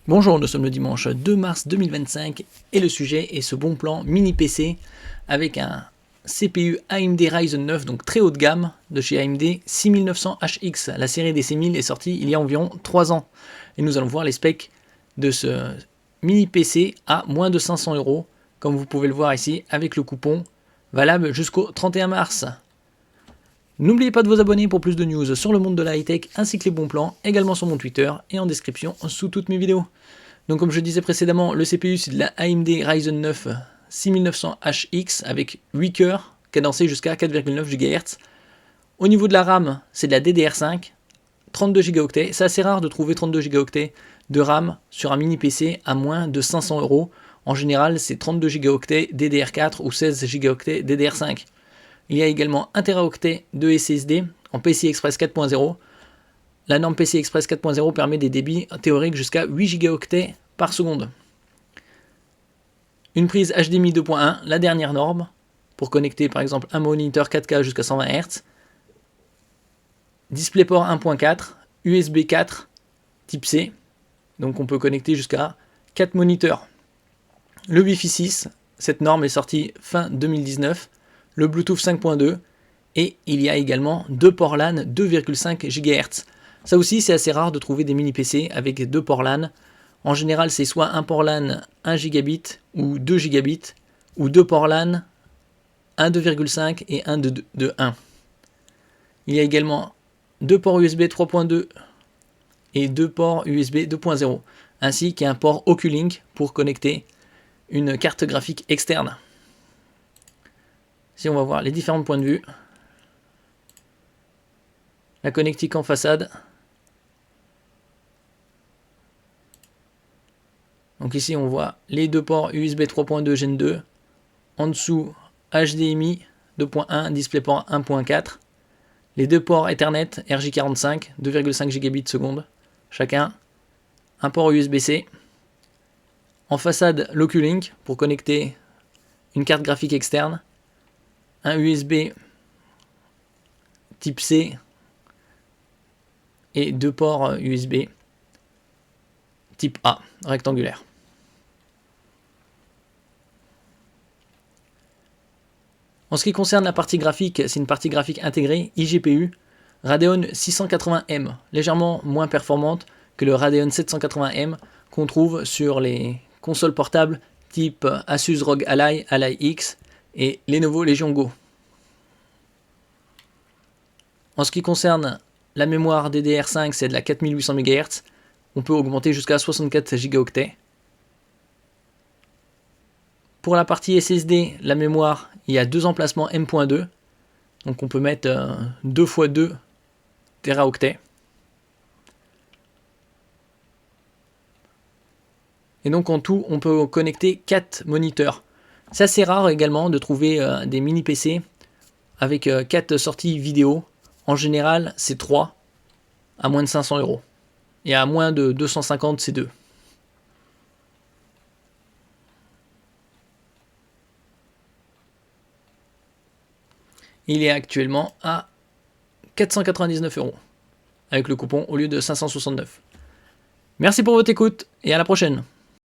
Bonjour, nous sommes le dimanche 2 mars 2025 et le sujet est ce bon plan mini PC avec un CPU AMD Ryzen 9, donc très haut de gamme de chez AMD 6900HX. La série des 6000 est sortie il y a environ 3 ans et nous allons voir les specs de ce mini PC à moins de 500 €, comme vous pouvez le voir ici avec le coupon valable jusqu'au 31 mars. N'oubliez pas de vous abonner pour plus de news sur le monde de la high-tech ainsi que les bons plans, également sur mon Twitter et en description sous toutes mes vidéos. Donc comme je disais précédemment, le CPU c'est de la AMD Ryzen 9 6900HX avec 8 cœurs cadencés jusqu'à 4,9 GHz. Au niveau de la RAM, c'est de la DDR5, 32 Go. C'est assez rare de trouver 32 Go de RAM sur un mini PC à moins de 500 €. En général, c'est 32 Go DDR4 ou 16 Go DDR5. Il y a également 1 Teraoctet de SSD en PCI Express 4.0. La norme PCI Express 4.0 permet des débits théoriques jusqu'à 8 Go par seconde. Une prise HDMI 2.1, la dernière norme, pour connecter par exemple un moniteur 4K jusqu'à 120 Hz. DisplayPort 1.4, USB 4, type C, donc on peut connecter jusqu'à 4 moniteurs. Le Wi-Fi 6, cette norme est sortie fin 2019. Le Bluetooth 5.2 et il y a également 2 ports LAN 2,5 GHz. Ça aussi c'est assez rare de trouver des mini PC avec 2 ports LAN. En général c'est soit un port LAN 1 gigabit ou 2 gigabits ou 2 ports LAN 1 2,5 et 1 de 1. Il y a également 2 ports USB 3.2 et 2 ports USB 2.0 ainsi qu'un port Oculink pour connecter une carte graphique externe. Si on va voir les différents points de vue, la connectique en façade. Donc ici on voit les 2 ports USB 3.2 Gen 2. En dessous HDMI 2.1, DisplayPort 1.4. Les 2 ports Ethernet RJ45 2,5 Gbps seconde chacun. Un port USB-C. En façade l'Oculink pour connecter une carte graphique externe. Un USB type C et 2 ports USB type A rectangulaire. En ce qui concerne la partie graphique, c'est une partie graphique intégrée iGPU Radeon 680M, légèrement moins performante que le Radeon 780M qu'on trouve sur les consoles portables type Asus ROG Ally, Ally X et Lenovo Legion Go. En ce qui concerne la mémoire DDR5, c'est de la 4800 MHz. On peut augmenter jusqu'à 64 Go. Pour la partie SSD, la mémoire, il y a 2 emplacements M.2. Donc on peut mettre 2 x 2 Teraoctets. Et donc en tout, on peut connecter 4 moniteurs. C'est assez rare également de trouver des mini PC avec 4 sorties vidéo. En général, c'est 3 à moins de 500 €. Et à moins de 250, c'est 2. Il est actuellement à 499 € avec le coupon au lieu de 569. Merci pour votre écoute et à la prochaine.